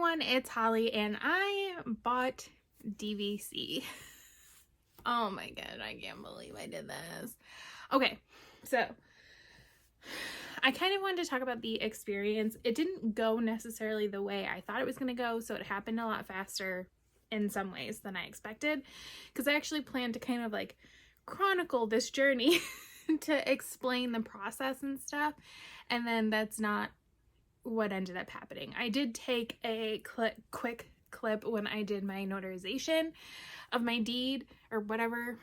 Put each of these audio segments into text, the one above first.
everyone, it's Holly and I bought DVC. Oh my god, I can't believe I did this. Okay, so I kind of wanted to talk about the experience. It didn't go necessarily the way I thought it was going to go, so it happened a lot faster in some ways than I expected, because I actually planned to kind of like chronicle this journey to explain the process and stuff, and then that's not what ended up happening. I did take a quick clip when I did my notarization of my deed or whatever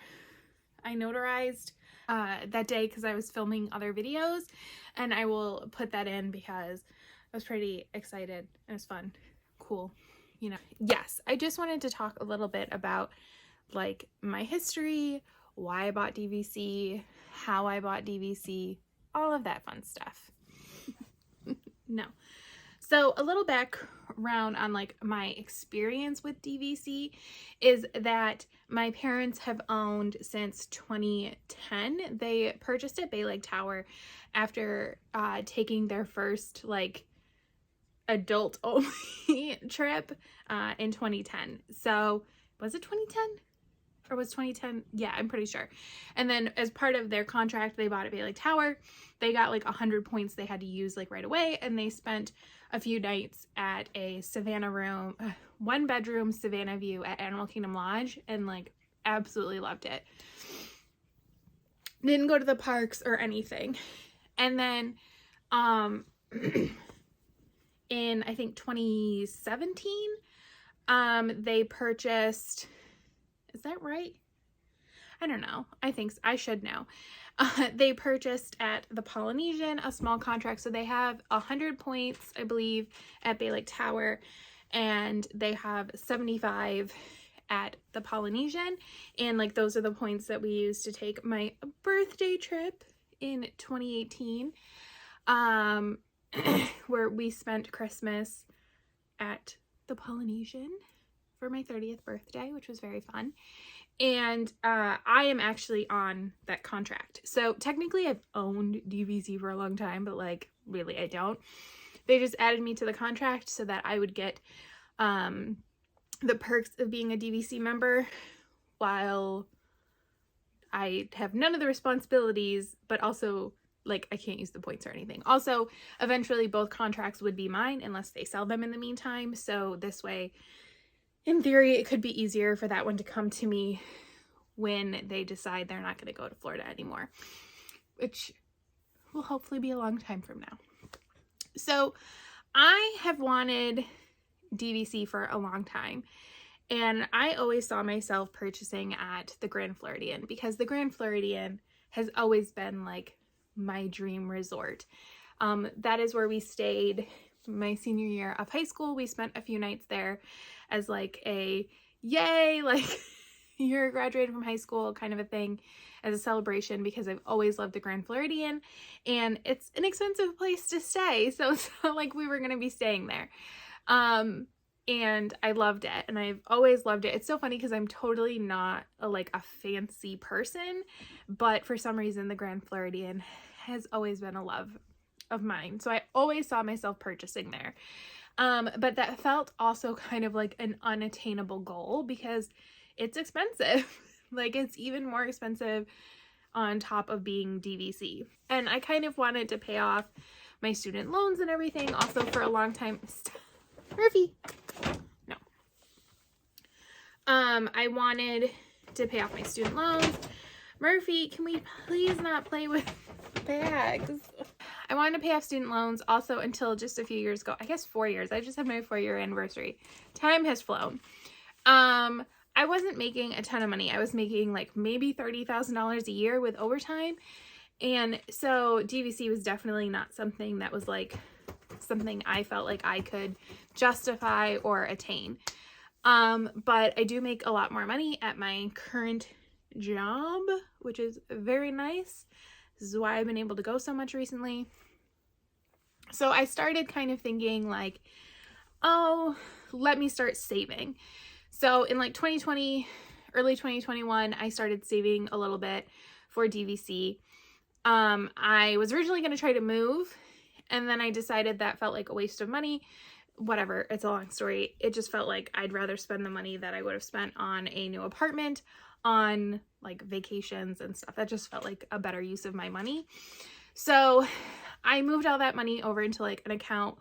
I notarized that day, because I was filming other videos, and I will put that in because I was pretty excited. It was fun, cool, you know. Yes, I just wanted to talk a little bit about like my history, why I bought DVC, how I bought DVC, all of that fun stuff. No. So a little background on like my experience with DVC is that my parents have owned since 2010. They purchased at Bay Lake Tower after taking their first like adult only trip in 2010. So was it 2010? Or was 2010? Yeah, I'm pretty sure. And then as part of their contract, they bought at Bay Lake Tower. They got like 100 points they had to use like right away. And they spent a few nights at a Savannah room, 1-bedroom Savannah view at Animal Kingdom Lodge, and like absolutely loved it. Didn't go to the parks or anything. And then in I think 2017, they purchased, is that right? I don't know. I think so. I should know. They purchased at the Polynesian a small contract. So they have 100 points, I believe, at Bay Lake Tower, and they have 75 at the Polynesian. And like those are the points that we used to take my birthday trip in 2018, where we spent Christmas at the Polynesian for my 30th birthday, which was very fun. And I am actually on that contract. So technically I've owned DVC for a long time, but like really I don't. They just added me to the contract so that I would get the perks of being a DVC member while I have none of the responsibilities, but also like I can't use the points or anything. Also, eventually both contracts would be mine unless they sell them in the meantime. So this way, in theory, it could be easier for that one to come to me when they decide they're not going to go to Florida anymore, which will hopefully be a long time from now. So I have wanted DVC for a long time, and I always saw myself purchasing at the Grand Floridian, because the Grand Floridian has always been like my dream resort. That is where we stayed my senior year of high school. We spent a few nights there as like a yay, like you're graduating from high school kind of a thing, as a celebration, because I've always loved the Grand Floridian, and it's an expensive place to stay, so it's not like we were going to be staying there. And I loved it, and I've always loved it. It's so funny because I'm totally not a fancy person, but for some reason the Grand Floridian has always been a love of mine. So I always saw myself purchasing there. But that felt also kind of like an unattainable goal because it's expensive. Like it's even more expensive on top of being DVC. And I kind of wanted to pay off my student loans and everything also for a long time. Murphy. No. I wanted to pay off my student loans. Murphy, can we please not play with bags? I wanted to pay off student loans also until just a few years ago. I guess 4 years. I just had my 4-year anniversary. Time has flown. I wasn't making a ton of money. I was making like maybe $30,000 a year with overtime. And so DVC was definitely not something that was like something I felt like I could justify or attain. But I do make a lot more money at my current job, which is very nice. This is why I've been able to go so much recently. So I started kind of thinking like, oh, let me start saving. So in like 2020, early 2021, I started saving a little bit for DVC. I was originally going to try to move, and then I decided that felt like a waste of money whatever, it's a long story. It just felt like I'd rather spend the money that I would have spent on a new apartment, on like vacations and stuff. That just felt like a better use of my money. So I moved all that money over into like an account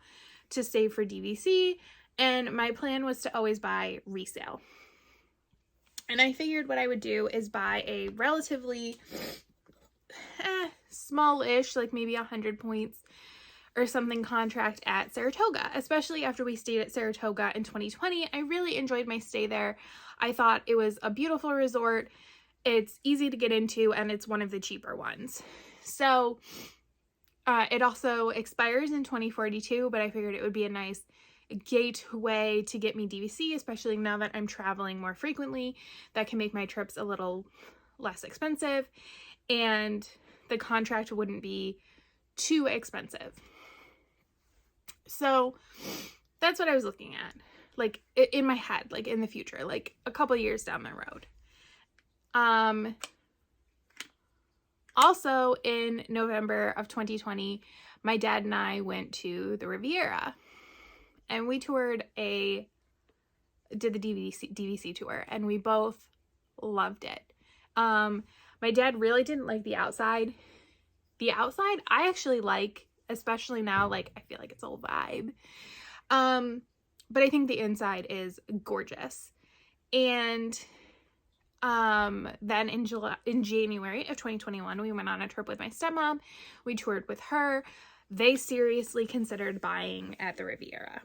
to save for DVC, and my plan was to always buy resale. And I figured what I would do is buy a relatively small-ish, like maybe 100 points or something contract at Saratoga, especially after we stayed at Saratoga in 2020. I really enjoyed my stay there. I thought it was a beautiful resort. It's easy to get into, and it's one of the cheaper ones. So it also expires in 2042, but I figured it would be a nice gateway to get me DVC, especially now that I'm traveling more frequently. That can make my trips a little less expensive, and the contract wouldn't be too expensive. So that's what I was looking at, like in my head, like in the future, like a couple years down the road. Also in November of 2020, my dad and I went to the Riviera, and we did the DVC tour, and we both loved it. My dad really didn't like the outside. The outside I actually like, especially now, like I feel like it's a vibe. But I think the inside is gorgeous. And then in January of 2021, we went on a trip with my stepmom. We toured with her. They seriously considered buying at the Riviera.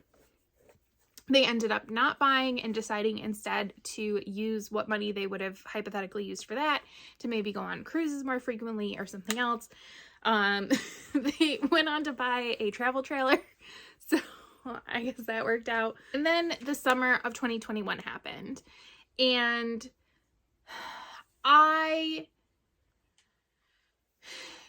They ended up not buying and deciding instead to use what money they would have hypothetically used for that to maybe go on cruises more frequently or something else. They went on to buy a travel trailer. So I guess that worked out. And then the summer of 2021 happened, and I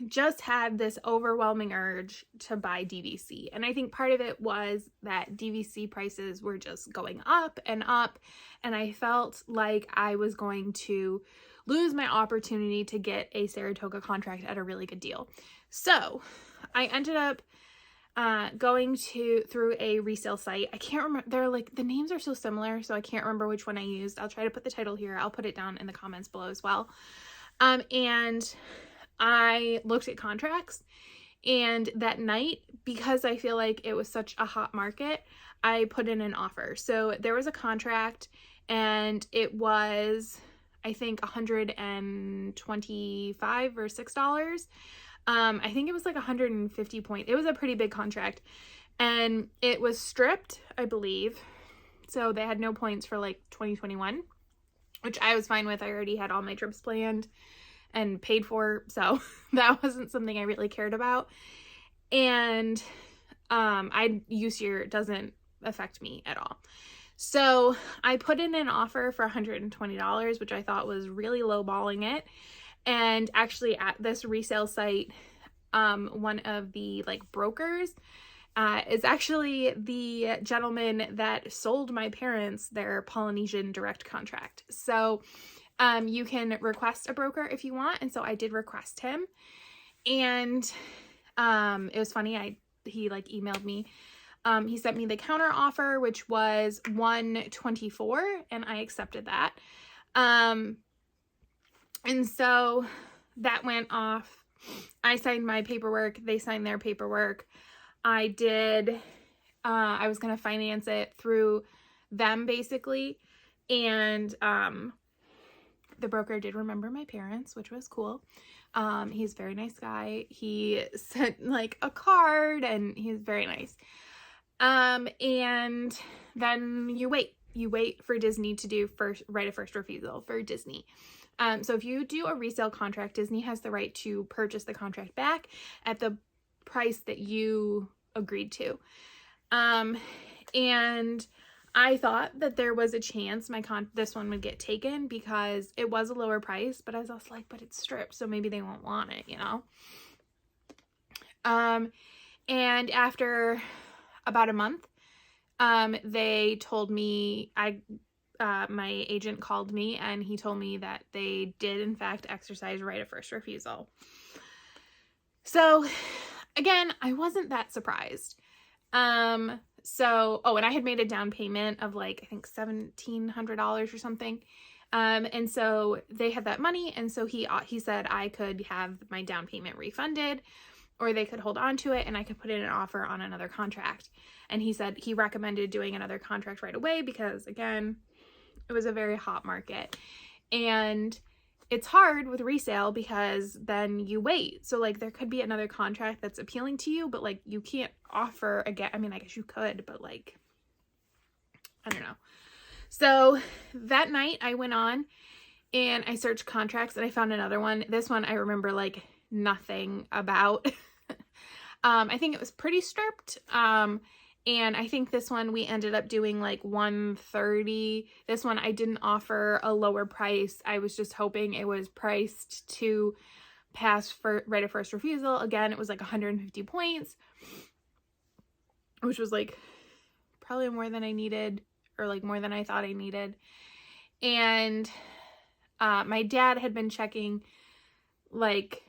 just had this overwhelming urge to buy DVC. And I think part of it was that DVC prices were just going up, and I felt like I was going to lose my opportunity to get a Saratoga contract at a really good deal. So I ended up going through a resale site. I can't remember, they're like, the names are so similar, so I can't remember which one I used. I'll try to put the title here. I'll put it down in the comments below as well. And I looked at contracts, and that night, because I feel like it was such a hot market, I put in an offer. So there was a contract, and it was, I think, $125 or $6. I think it was like 150 points. It was a pretty big contract, and it was stripped, I believe. So they had no points for like 2021, which I was fine with. I already had all my trips planned and paid for, so that wasn't something I really cared about. And use year doesn't affect me at all. So I put in an offer for $120, which I thought was really lowballing it. And actually at this resale site, one of the like brokers is actually the gentleman that sold my parents their Polynesian direct contract. So you can request a broker if you want, and so I did request him. And it was funny, he like emailed me. He sent me the counter offer, which was $124, and I accepted that. And so that went off. I signed my paperwork, they signed their paperwork. I was going to finance it through them basically. And the broker did remember my parents, which was cool. He's a very nice guy. He sent like a card, and he's very nice. And then you wait for Disney to do right of first refusal for Disney. So if you do a resale contract, Disney has the right to purchase the contract back at the price that you agreed to. And I thought that there was a chance this one would get taken because it was a lower price, but I was also like, but it's stripped, so maybe they won't want it, you know? And after about a month, they told me, my agent called me, and he told me that they did in fact exercise right of first refusal. So again, I wasn't that surprised. So, oh, and I had made a down payment of like, I think $1,700 or something. And so they had that money. And so he said I could have my down payment refunded, or they could hold on to it and I could put in an offer on another contract. And he said he recommended doing another contract right away because, again, it was a very hot market. And it's hard with resale because then you wait. So like there could be another contract that's appealing to you, but like you can't offer again. I mean, I guess you could, but like, I don't know. So that night I went on and I searched contracts and I found another one. This one I remember like nothing about. I think it was pretty stripped. And I think this one we ended up doing like $130. This one I didn't offer a lower price. I was just hoping it was priced to pass for right of first refusal. Again, it was like 150 points, which was like probably more than I needed, or like more than I thought I needed. And my dad had been checking, like,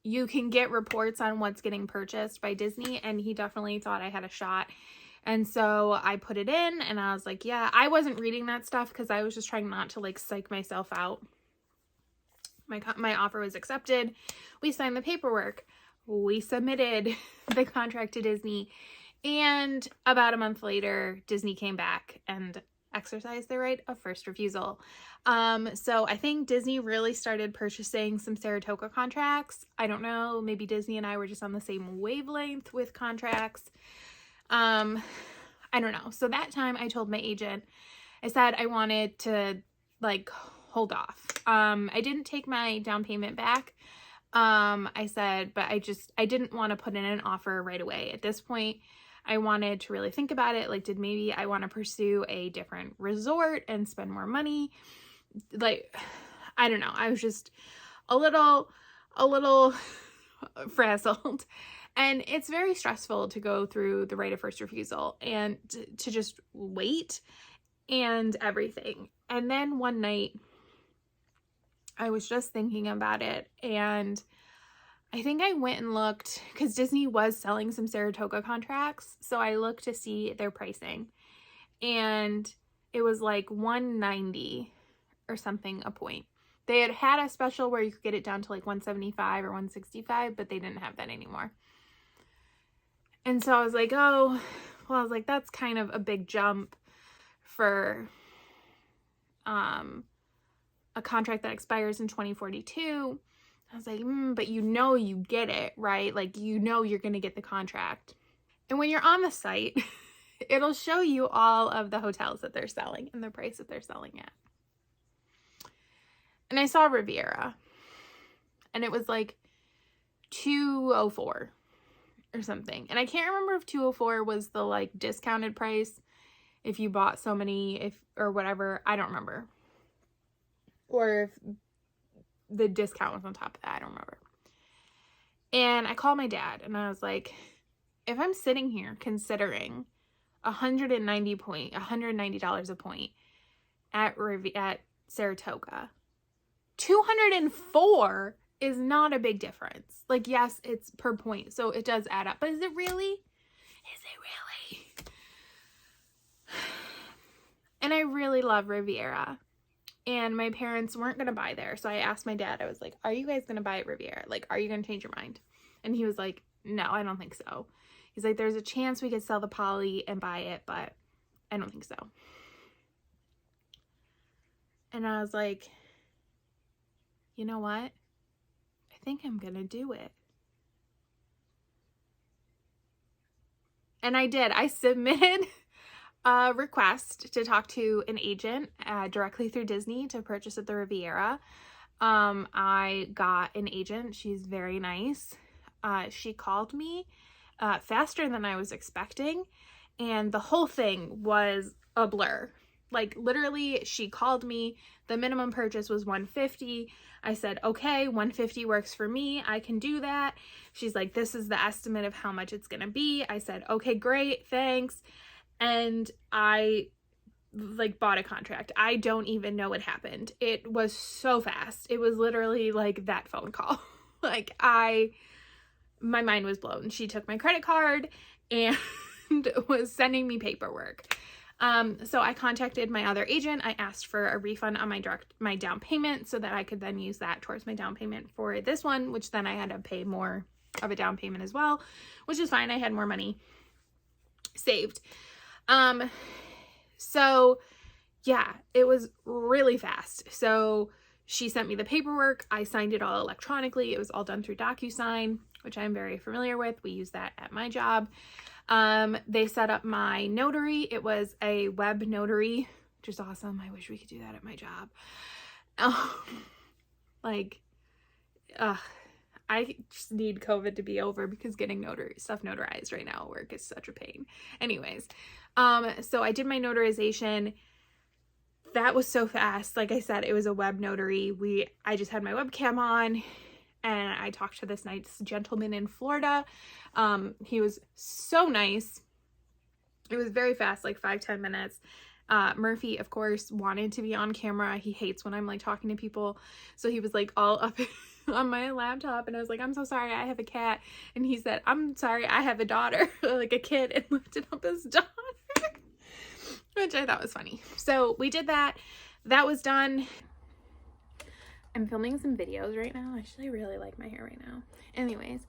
you can get reports on what's getting purchased by Disney, and he definitely thought I had a shot. And so I put it in and I was like, yeah, I wasn't reading that stuff because I was just trying not to like psych myself out. My offer was accepted. We signed the paperwork. We submitted the contract to Disney. And about a month later, Disney came back and exercised their right of first refusal. So I think Disney really started purchasing some Saratoga contracts. I don't know, maybe Disney and I were just on the same wavelength with contracts. I don't know. So that time I told my agent, I said I wanted to like hold off. I didn't take my down payment back. I said, but I didn't want to put in an offer right away. At this point, I wanted to really think about it. Like, did maybe I want to pursue a different resort and spend more money? Like, I don't know. I was just a little frazzled. And it's very stressful to go through the right of first refusal and to just wait and everything. And then one night I was just thinking about it, and I think I went and looked because Disney was selling some Saratoga contracts. So I looked to see their pricing, and it was like $190 or something a point. They had a special where you could get it down to like $175 or $165, but they didn't have that anymore. And so I was like, oh, well, I was like, that's kind of a big jump for a contract that expires in 2042. I was like, but you get it, right? Like, you're going to get the contract. And when you're on the site, it'll show you all of the hotels that they're selling and the price that they're selling at. And I saw Riviera, and it was like $204 or something. And I can't remember if $204 was the like discounted price if you bought so many, or whatever. I don't remember. Or if the discount was on top of that. I don't remember. And I called my dad and I was like, if I'm sitting here considering $190 a point at Saratoga, $204 is not a big difference. Like, yes, it's per point, so it does add up. But is it really? Is it really? And I really love Riviera. And my parents weren't going to buy there. So I asked my dad, I was like, are you guys going to buy at Riviera? Like, are you going to change your mind? And he was like, no, I don't think so. He's like, there's a chance we could sell the Poly and buy it, but I don't think so. And I was like, you know what? I think I'm going to do it. And I did. I submitted a request to talk to an agent directly through Disney to purchase at the Riviera. I got an agent. She's very nice. She called me faster than I was expecting, and the whole thing was a blur. Like, literally, she called me. The minimum purchase was $150. I said, okay, $150 works for me. I can do that. She's like, this is the estimate of how much it's going to be. I said, okay, great, thanks. And I like bought a contract. I don't even know what happened. It was so fast. It was literally like that phone call. Like, my mind was blown. She took my credit card and was sending me paperwork. So I contacted my other agent. I asked for a refund on my down payment so that I could then use that towards my down payment for this one, which then I had to pay more of a down payment as well, which is fine. I had more money saved. So yeah, it was really fast. So she sent me the paperwork. I signed it all electronically. It was all done through DocuSign, which I'm very familiar with. We use that at my job. They set up my notary. It was a web notary, which is awesome. I wish we could do that at my job. I just need COVID to be over because getting stuff notarized right now at work is such a pain. Anyways, so I did my notarization. That was so fast. Like I said, it was a web notary. I just had my webcam on and I talked to this nice gentleman in Florida. He was so nice. It was very fast, like 5-10 minutes. Murphy, of course, wanted to be on camera. He hates when I'm like talking to people. So he was like all up on my laptop and I was like, I'm so sorry, I have a cat. And he said, I'm sorry, I have a daughter, like a kid, and lifted up his daughter, which I thought was funny. So we did that. That was done. I'm filming some videos right now. Actually, I really like my hair right now. Anyways,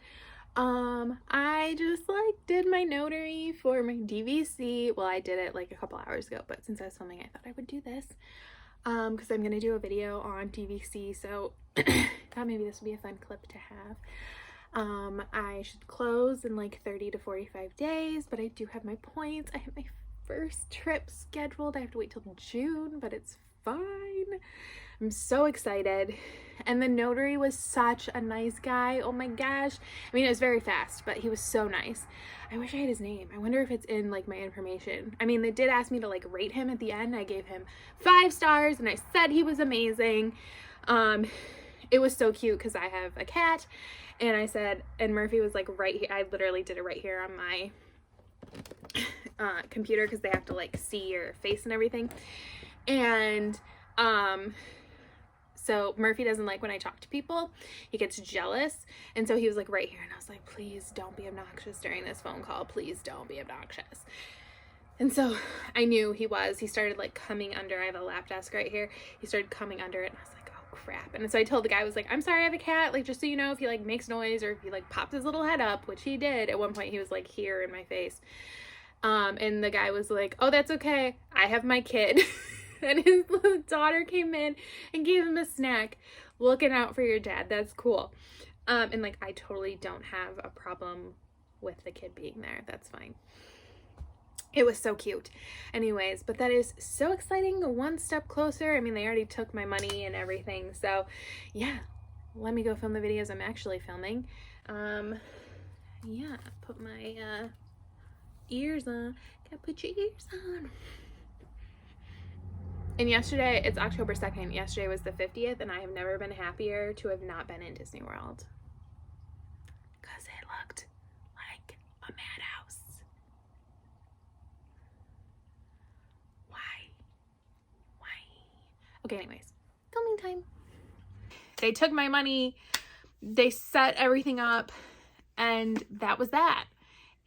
I just like did my notary for my DVC. Well, I did it like a couple hours ago, but since I was filming, I thought I would do this because I'm gonna do a video on DVC. So thought maybe this would be a fun clip to have. I should close in like 30 to 45 days, but I do have my points. I have my first trip scheduled. I have to wait till June, but it's fine. I'm so excited. And the notary was such a nice guy. Oh my gosh. I mean, it was very fast, but he was so nice. I wish I had his name. I wonder if it's in like my information. I mean, they did ask me to like rate him at the end. I gave him 5 stars and I said he was amazing. It was so cute because I have a cat and I said, and Murphy was like right here. I literally did it right here on my computer because they have to like see your face and everything. And so Murphy doesn't like when I talk to people. He gets jealous. And so he was like right here. And I was like, please don't be obnoxious during this phone call. Please don't be obnoxious. And so I knew he was. He started like coming under. I have a lap desk right here. He started coming under it. And I was like, oh crap. And so I told the guy, I was like, I'm sorry, I have a cat. Like, just so you know, if he like makes noise or if he like pops his little head up, which he did. At one point he was like here in my face. And the guy was like, oh, that's okay. I have my kid. And his little daughter came in and gave him a snack. Looking out for your dad. That's cool. And like, I totally don't have a problem with the kid being there. That's fine. It was so cute. Anyways, but that is so exciting. One step closer. I mean, they already took my money and everything. So yeah, let me go film the videos I'm actually filming. Yeah, put my ears on. Gotta put your ears on. And yesterday, it's October 2nd. Yesterday was the 50th, and I have never been happier to have not been in Disney World. Because it looked like a madhouse. Why? Okay, anyways. Filming time. They took my money. They set everything up, and that was that.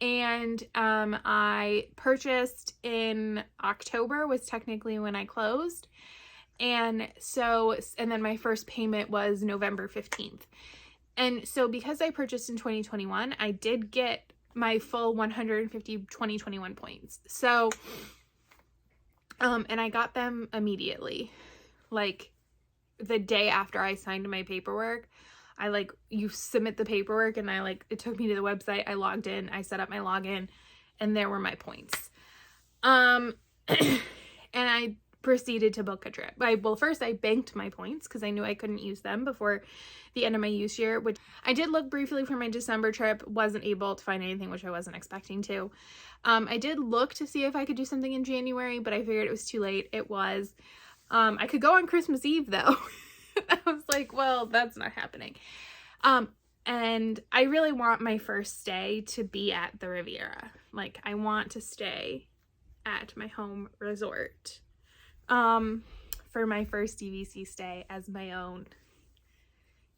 And I purchased in October was technically when I closed. And then my first payment was November 15th. And so because I purchased in 2021, I did get my full 150 2021 points. So, and I got them immediately, like the day after I signed my paperwork. You submit the paperwork and it took me to the website. I logged in, I set up my login, and there were my points. And I proceeded to book a trip. First I banked my points because I knew I couldn't use them before the end of my use year, which I did look briefly for my December trip, wasn't able to find anything, which I wasn't expecting to. I did look to see if I could do something in January, but I figured it was too late. It was. I could go on Christmas Eve though. I was like, well, that's not happening. And I really want my first stay to be at the Riviera. Like, I want to stay at my home resort, for my first DVC stay as my own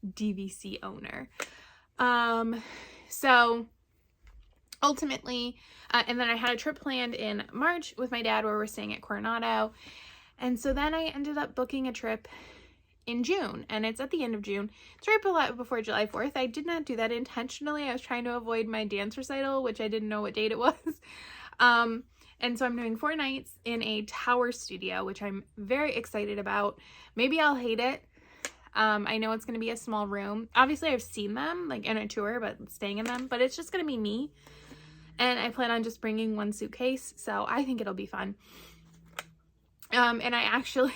DVC owner. So ultimately, and then I had a trip planned in March with my dad where we're staying at Coronado. And so then I ended up booking a trip in June, and it's at the end of June. It's right before July 4th. I did not do that intentionally. I was trying to avoid my dance recital, which I didn't know what date it was. And so I'm doing 4 nights in a tower studio, which I'm very excited about. Maybe I'll hate it. I know it's going to be a small room. Obviously, I've seen them like in a tour, but staying in them, but it's just going to be me. And I plan on just bringing 1 suitcase, so I think it'll be fun. And I actually,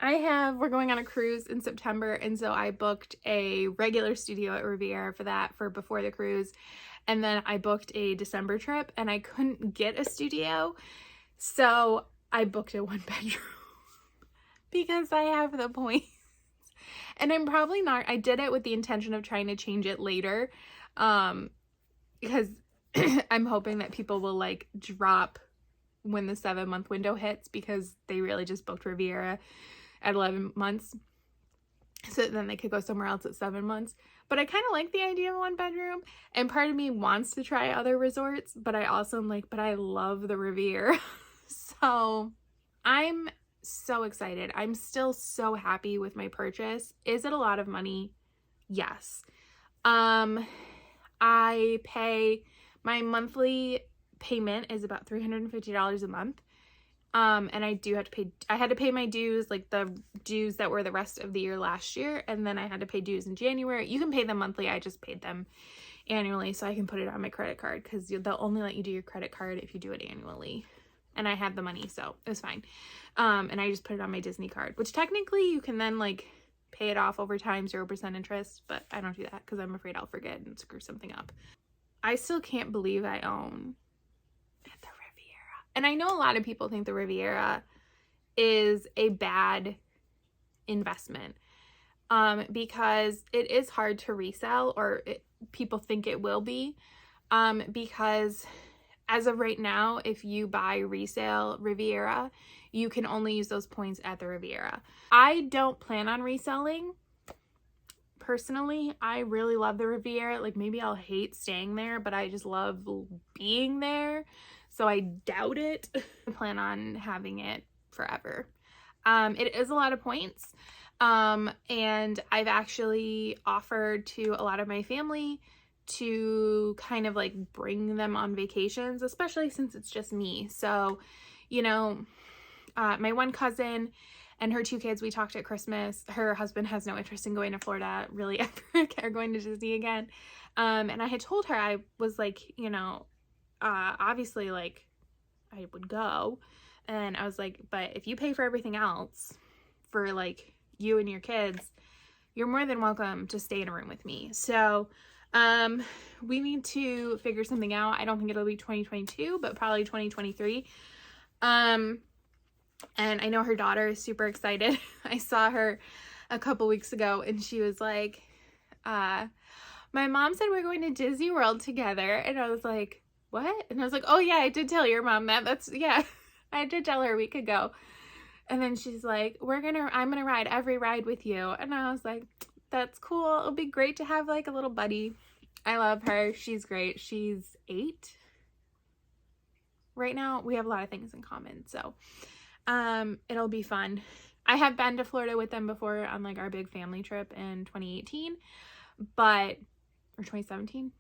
we're going on a cruise in September, and so I booked a regular studio at Riviera for before the cruise. And then I booked a December trip, and I couldn't get a studio, so I booked a 1-bedroom because I have the points. And I'm probably not, I did it with the intention of trying to change it later, because I'm hoping that people will like drop when the 7-month window hits, because they really just booked Riviera at 11 months. So then they could go somewhere else at 7 months. But I kind of like the idea of a 1-bedroom, and part of me wants to try other resorts, but I also am like, but I love the Riviera. So I'm so excited. I'm still so happy with my purchase. Is it a lot of money? Yes. I pay, my monthly payment is about $350 a month. And I do have to pay, I had to pay my dues, like the dues that were the rest of the year last year. And then I had to pay dues in January. You can pay them monthly. I just paid them annually so I can put it on my credit card, because they'll only let you do your credit card if you do it annually. And I had the money, so it was fine. And I just put it on my Disney card, which technically you can then like pay it off over time, 0% interest, but I don't do that because I'm afraid I'll forget and screw something up. I still can't believe I own the Riviera. And I know a lot of people think the Riviera is a bad investment, because it is hard to resell, or people think it will be, because as of right now, if you buy resale Riviera, you can only use those points at the Riviera. I don't plan on reselling. Personally, I really love the Riviera. Like, maybe I'll hate staying there, but I just love being there. So I doubt it. I plan on having it forever. It is a lot of points. And I've actually offered to a lot of my family to kind of like bring them on vacations, especially since it's just me. So, you know, my one cousin and her 2 kids, we talked at Christmas. Her husband has no interest in going to Florida really ever, or going to Disney again. And I had told her, I was like, you know, obviously like I would go. And I was like, but if you pay for everything else for like you and your kids, you're more than welcome to stay in a room with me. So we need to figure something out. I don't think it'll be 2022, but probably 2023. And I know her daughter is super excited. I saw her a couple weeks ago and she was like, my mom said we're going to Disney World together. And I was like, what? And I was like, oh yeah, I did tell your mom that. Yeah, I did tell her a week ago. And then she's like, I'm gonna ride every ride with you. And I was like, that's cool. It'll be great to have like a little buddy. I love her. She's great. She's 8 right now. We have a lot of things in common. So it'll be fun. I have been to Florida with them before on like our big family trip in 2018, or 2017.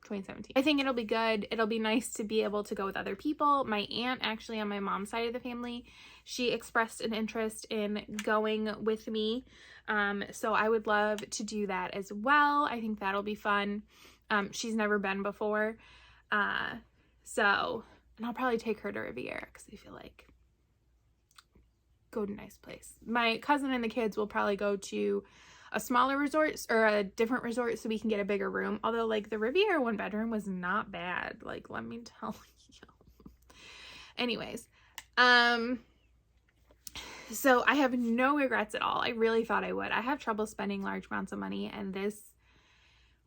I think it'll be good. It'll be nice to be able to go with other people. My aunt, actually on my mom's side of the family, she expressed an interest in going with me. So I would love to do that as well. I think that'll be fun. She's never been before. And I'll probably take her to Riviera because I feel like go to a nice place. My cousin and the kids will probably go to a smaller resort or a different resort so we can get a bigger room. Although like the Riviera 1-bedroom was not bad. Like, let me tell you. Anyways, so I have no regrets at all. I really thought I would. I have trouble spending large amounts of money, and this,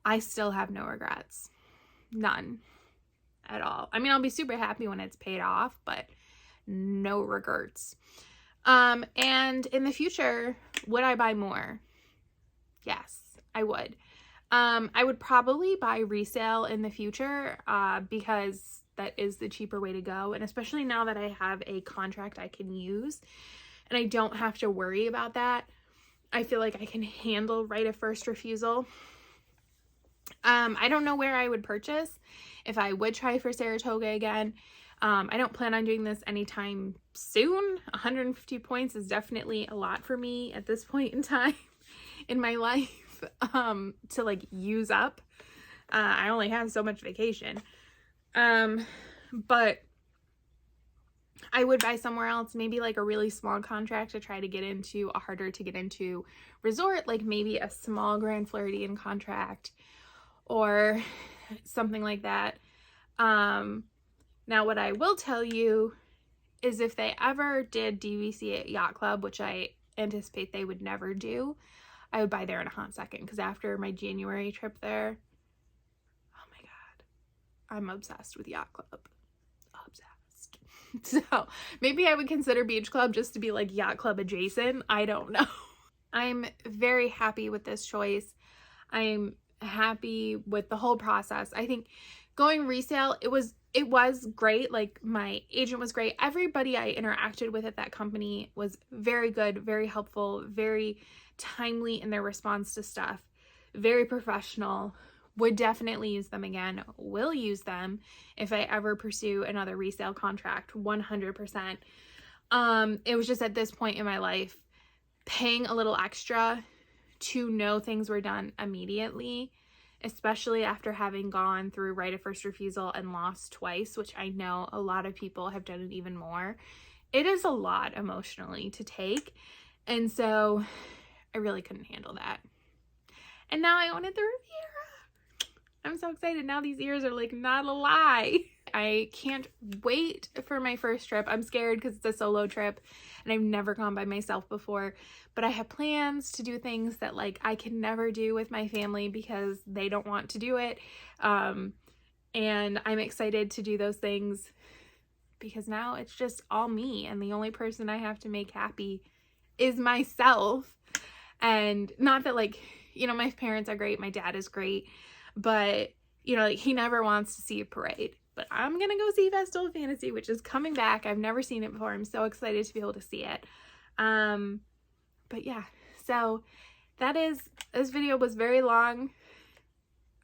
I still have no regrets. None at all. I mean, I'll be super happy when it's paid off, but no regrets. And in the future, would I buy more? Yes, I would. I would probably buy resale in the future because that is the cheaper way to go. And especially now that I have a contract I can use and I don't have to worry about that, I feel like I can handle right of first refusal. I don't know where I would purchase if I would try for Saratoga again. I don't plan on doing this anytime soon. 150 points is definitely a lot for me at this point in time in my life to like use up. I only have so much vacation. But I would buy somewhere else, maybe like a really small contract to try to get into a harder to get into resort, like maybe a small Grand Floridian contract or something like that. Now what I will tell you is if they ever did DVC at Yacht Club, which I anticipate they would never do, I would buy there in a hot second, because after my January trip there, oh my God, I'm obsessed with Yacht Club. Obsessed. So maybe I would consider Beach Club just to be like Yacht Club adjacent. I don't know. I'm very happy with this choice. I'm happy with the whole process. I think going resale, it was great. Like, my agent was great. Everybody I interacted with at that company was very good, very helpful, very timely in their response to stuff, very professional. Would definitely use them again. Will use them if I ever pursue another resale contract, 100%. It was just at this point in my life, paying a little extra to know things were done immediately, especially after having gone through right of first refusal and lost twice, which I know a lot of people have done it even more. It is a lot emotionally to take. And so I really couldn't handle that. And now I own it the Riviera. I'm so excited. Now these ears are like not a lie. I can't wait for my first trip. I'm scared because it's a solo trip and I've never gone by myself before, but I have plans to do things that like I can never do with my family because they don't want to do it. And I'm excited to do those things because now it's just all me, and the only person I have to make happy is myself. And not that, like, you know, my parents are great, my dad is great, but, you know, like, he never wants to see a parade. But I'm gonna go see Festival of Fantasy, which is coming back. I've never seen it before. I'm so excited to be able to see it. But yeah, so this video was very long.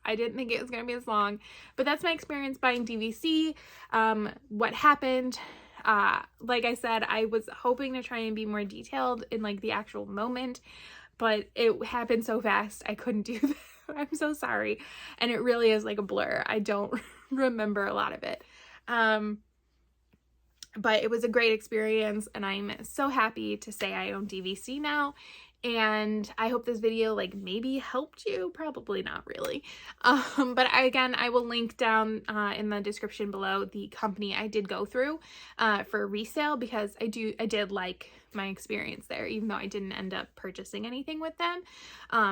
I didn't think it was gonna be this long, but that's my experience buying DVC. What happened, like I said, I was hoping to try and be more detailed in like the actual moment, but it happened so fast I couldn't do that. I'm so sorry. And it really is like a blur. I don't remember a lot of it. But it was a great experience, and I'm so happy to say I own DVC now. And I hope this video like maybe helped you. Probably not really. But again, I will link down in the description below the company I did go through for resale, because I did like my experience there, even though I didn't end up purchasing anything with them.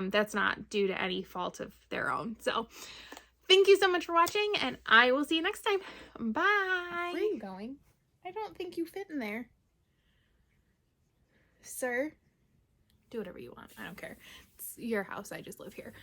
That's not due to any fault of their own. So thank you so much for watching, and I will see you next time. Bye. Where are you going? I don't think you fit in there. Sir, do whatever you want. I don't care. It's your house. I just live here.